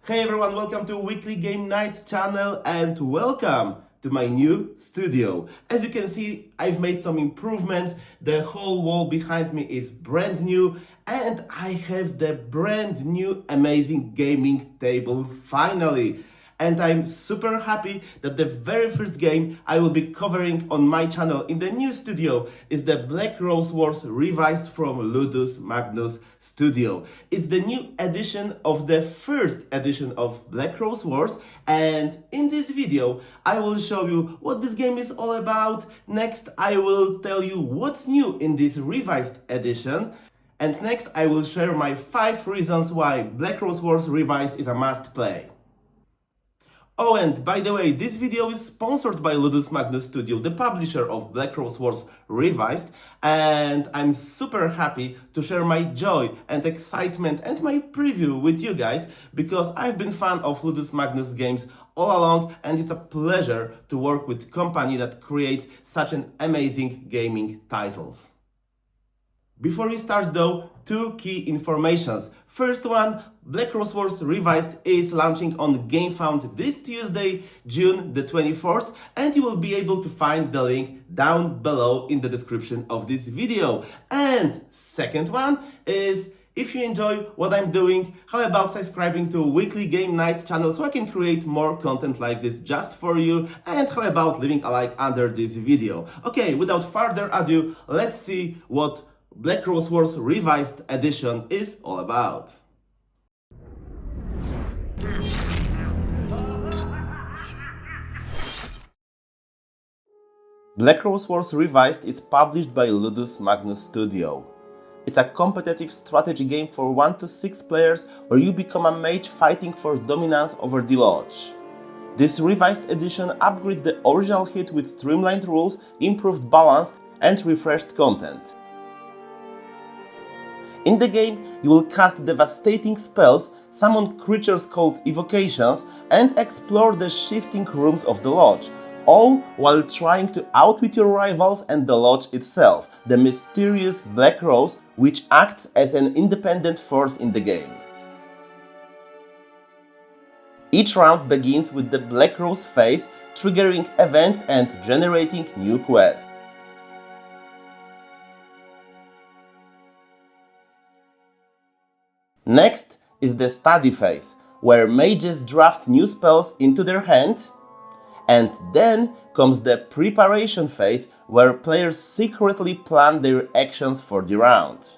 Hey everyone, welcome to Weekly Game Night channel and welcome to my new studio. As you can see, I've made some improvements. The whole wall behind me is brand new and I have the brand new amazing gaming table finally. And I'm super happy that the very first game I will be covering on my channel in the new studio is the Black Rose Wars revised from Ludus Magnus Studio. It's the new edition of the first edition of Black Rose Wars, and in this video I will show you what this game is all about. Next I will tell you what's new in this revised edition. And next I will share my 5 reasons why Black Rose Wars Revised is a must play. Oh, and by the way, this video is sponsored by Ludus Magnus Studio, the publisher of Black Rose Wars Revised, and I'm super happy to share my joy and excitement and my preview with you guys, because I've been a fan of Ludus Magnus games all along, and it's a pleasure to work with a company that creates such an amazing gaming titles. Before we start though, 2 key informations. First one, Black Rose Wars Revised is launching on Gamefound this Tuesday, June the 24th, and you will be able to find the link down below in the description of this video. And second one is, if you enjoy what I'm doing, how about subscribing to Weekly Game Night channel so I can create more content like this just for you, and how about leaving a like under this video. Okay, without further ado, let's see what Black Rose Wars Revised Edition is all about. Black Rose Wars Revised is published by Ludus Magnus Studio. It's a competitive strategy game for 1 to 6 players where you become a mage fighting for dominance over the lodge. This revised edition upgrades the original hit with streamlined rules, improved balance, and refreshed content. In the game, you will cast devastating spells, summon creatures called evocations, and explore the shifting rooms of the lodge, all while trying to outwit your rivals and the lodge itself, the mysterious Black Rose, which acts as an independent force in the game. Each round begins with the Black Rose phase, triggering events and generating new quests. Next is the study phase, where mages draft new spells into their hand, and then comes the preparation phase, where players secretly plan their actions for the round.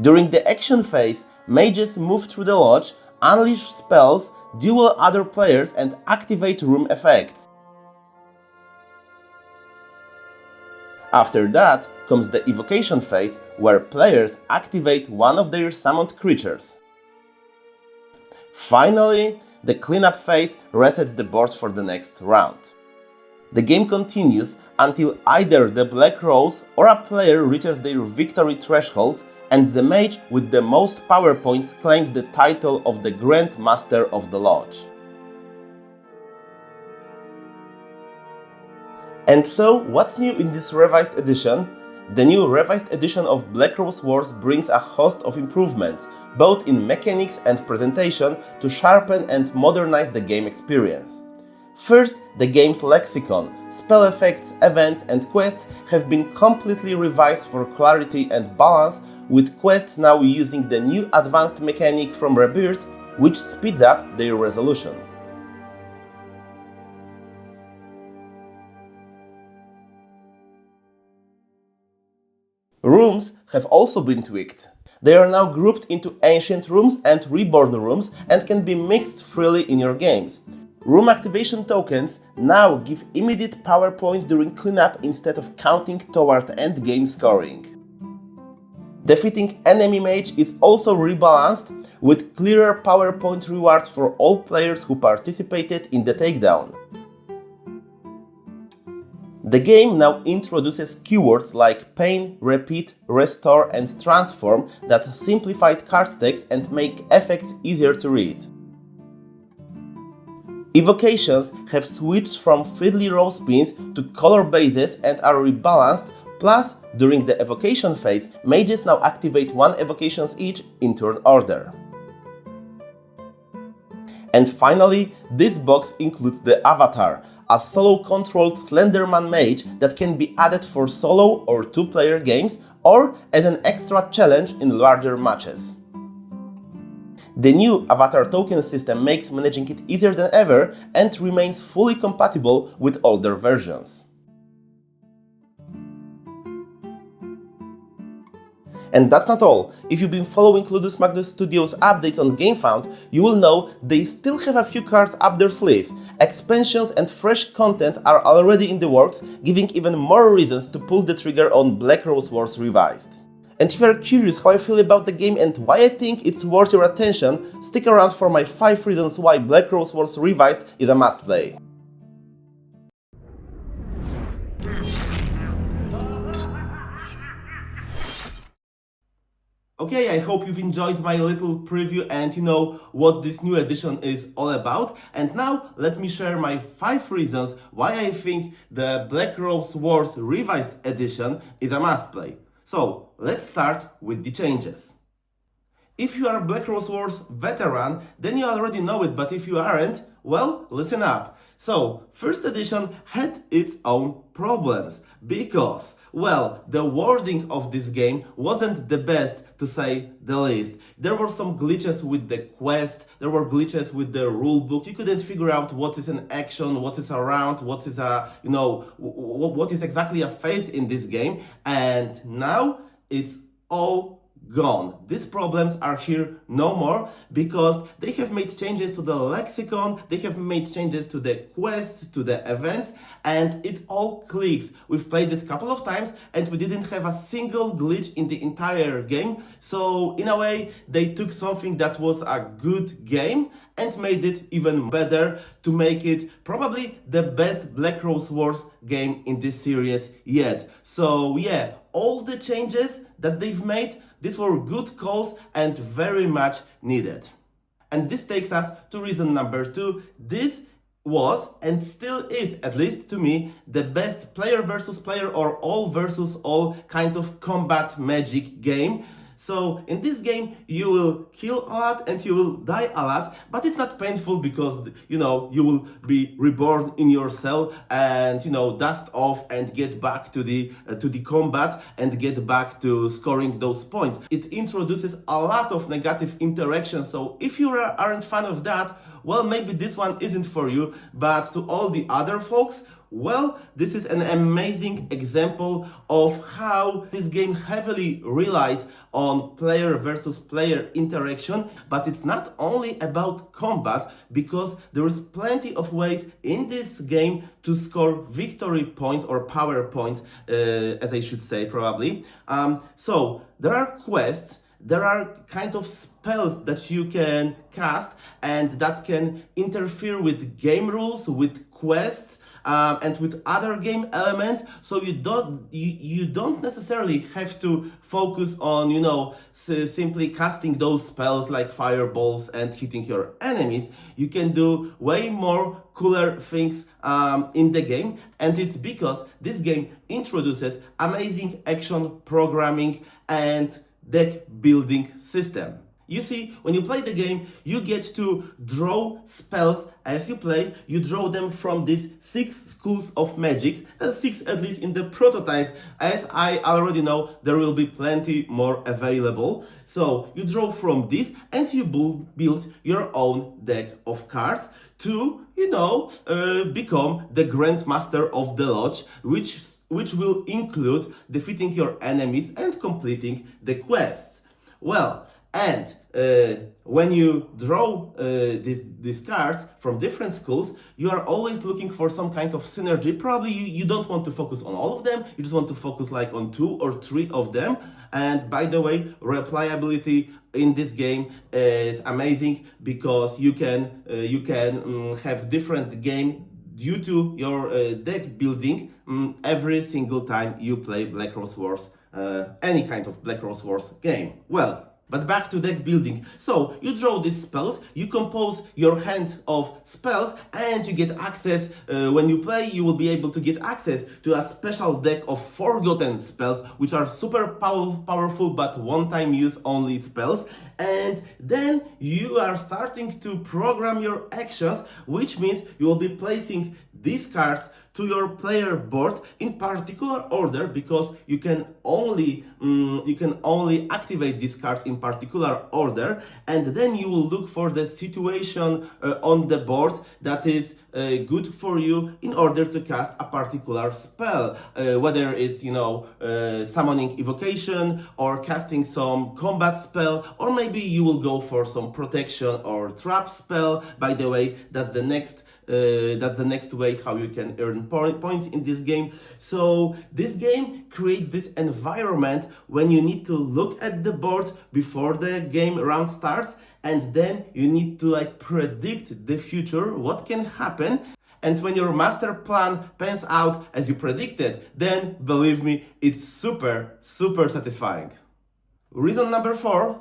During the action phase, mages move through the lodge, unleash spells, duel other players, and activate room effects. After that comes the evocation phase, where players activate one of their summoned creatures. Finally, the cleanup phase resets the board for the next round. The game continues until either the Black Rose or a player reaches their victory threshold, and the mage with the most power points claims the title of the Grand Master of the Lodge. And so, what's new in this revised edition? The new revised edition of Black Rose Wars brings a host of improvements, both in mechanics and presentation, to sharpen and modernize the game experience. First, the game's lexicon, spell effects, events, and quests have been completely revised for clarity and balance, with quests now using the new advanced mechanic from Rebirth, which speeds up their resolution. Rooms have also been tweaked. They are now grouped into ancient rooms and reborn rooms and can be mixed freely in your games. Room activation tokens now give immediate power points during cleanup instead of counting toward endgame scoring. Defeating enemy mage is also rebalanced, with clearer power point rewards for all players who participated in the takedown. The game now introduces keywords like pain, repeat, restore, and transform that simplified card text and make effects easier to read. Evocations have switched from fiddly row spins to color bases and are rebalanced, Plus, during the evocation phase, mages now activate 1 evocations each in turn order. And finally, this box includes the Avatar, a solo-controlled Slenderman mage that can be added for solo or 2-player games or as an extra challenge in larger matches. The new Avatar token system makes managing it easier than ever and remains fully compatible with older versions. And that's not all. If you've been following Ludus Magnus Studios updates on Gamefound, you will know they still have a few cards up their sleeve. Expansions and fresh content are already in the works, giving even more reasons to pull the trigger on Black Rose Wars Revised. And if you're curious how I feel about the game and why I think it's worth your attention, stick around for my 5 reasons why Black Rose Wars Revised is a must-play. Okay, I hope you've enjoyed my little preview and you know what this new edition is all about. And now let me share my 5 reasons why I think the Black Rose Wars Revised Edition is a must-play. So let's start with the changes. If you are a Black Rose Wars veteran, then you already know it, but if you aren't, well, listen up. So, first edition had its own problems because, well, the wording of this game wasn't the best, to say the least. There were some glitches with the quests, there were glitches with the rulebook. You couldn't figure out what is an action, what is a round, what is a, what is exactly a phase in this game. And now it's all gone. These problems are here no more because they have made changes to the lexicon, they have made changes to the quests, to the events, and it all clicks. We've played it a couple of times and we didn't have a single glitch in the entire game. So in a way, they took something that was a good game and made it even better to make it probably the best Black Rose Wars game in this series yet. So yeah, all the changes that they've made, these were good calls and very much needed. And this takes us to reason number 2. This was and still is, at least to me, the best player versus player or all versus all kind of combat magic game. So in this game you will kill a lot and you will die a lot, but it's not painful because you will be reborn in your cell and dust off and get back to the combat and get back to scoring those points. It introduces a lot of negative interaction, so if you aren't fan of that, well, maybe this one isn't for you, but to all the other folks, well, this is an amazing example of how this game heavily relies on player versus player interaction, but it's not only about combat because there is plenty of ways in this game to score victory points or power points, as I should say probably. So there are quests, there are kind of spells that you can cast and that can interfere with game rules, with quests, and with other game elements, so you don't necessarily have to focus on simply casting those spells like fireballs and hitting your enemies. You can do way more cooler things in the game, and it's because this game introduces amazing action programming and deck building system. You see, when you play the game, you get to draw spells as you play. You draw them from these 6 schools of magics, 6 at least in the prototype. As I already know, there will be plenty more available. So you draw from this and you build your own deck of cards to, become the Grandmaster of the Lodge, which will include defeating your enemies and completing the quests. Well, and when you draw these cards from different schools, you are always looking for some kind of synergy. Probably you don't want to focus on all of them, you just want to focus like on 2 or 3 of them. And by the way, replayability in this game is amazing because you can have different game due to your deck building every single time you play Black Rose Wars, any kind of Black Rose Wars game. Well, But back to deck building. So you draw these spells, you compose your hand of spells, and you get access, when you play, you will be able to get access to a special deck of forgotten spells, which are super powerful but one-time use only spells. And then you are starting to program your actions, which means you will be placing these cards to your player board in particular order, because you can only activate these cards in particular order, and then you will look for the situation on the board that is good for you in order to cast a particular spell, whether it's summoning evocation or casting some combat spell, or maybe you will go for some protection or trap spell. By the way, that's the next way how you can earn points in this game. So this game creates this environment when you need to look at the board before the game round starts, and then you need to predict the future, what can happen. And when your master plan pans out as you predicted, then believe me, it's super satisfying. Reason number 4,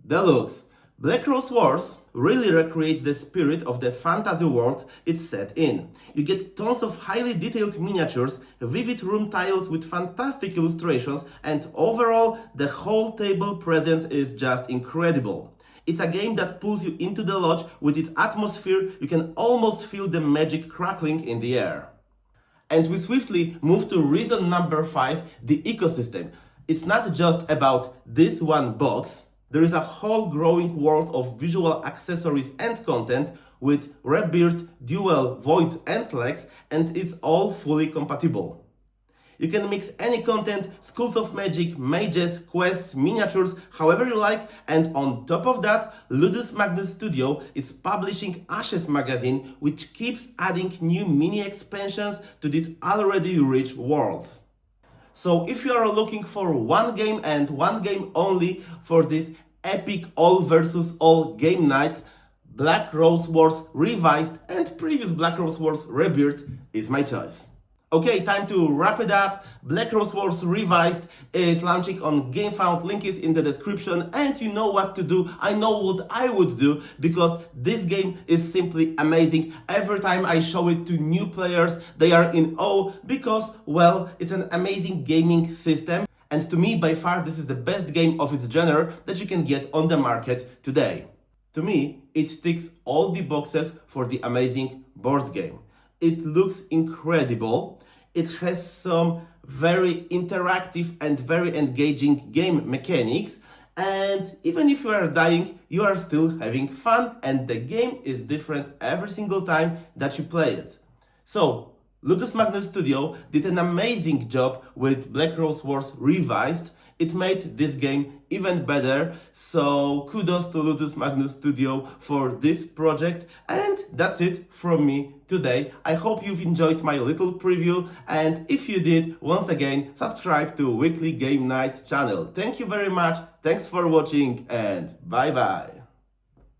the looks. Black Rose Wars really recreates the spirit of the fantasy world it's set in. You get tons of highly detailed miniatures, vivid room tiles with fantastic illustrations, and overall, the whole table presence is just incredible. It's a game that pulls you into the lodge with its atmosphere. You can almost feel the magic crackling in the air. And we swiftly move to reason number 5, the ecosystem. It's not just about this one box. There is a whole growing world of visual accessories and content with Rebirth, Duel, Void and Lex, and it's all fully compatible. You can mix any content, schools of magic, mages, quests, miniatures, however you like, and on top of that, Ludus Magnus Studio is publishing Ashes magazine, which keeps adding new mini expansions to this already rich world. So if you are looking for one game and one game only for this epic all versus all game night, Black Rose Wars Revised and previous Black Rose Wars Rebirth is my choice. Okay, time to wrap it up. Black Rose Wars Revised is launching on Gamefound, link is in the description, and you know what to do. I know what I would do, because this game is simply amazing. Every time I show it to new players, they are in awe, because, well, it's an amazing gaming system. And to me, by far, this is the best game of its genre that you can get on the market today. To me, it ticks all the boxes for the amazing board game. It looks incredible. It has some very interactive and very engaging game mechanics. And even if you are dying, you are still having fun, and the game is different every single time that you play it. So, Ludus Magnus Studio did an amazing job with Black Rose Wars Revised. It made this game even better, so kudos to Ludus Magnus Studio for this project. And that's it from me today. I hope you've enjoyed my little preview, and if you did, once again, subscribe to Weekly Game Night channel. Thank you very much, thanks for watching, and bye bye.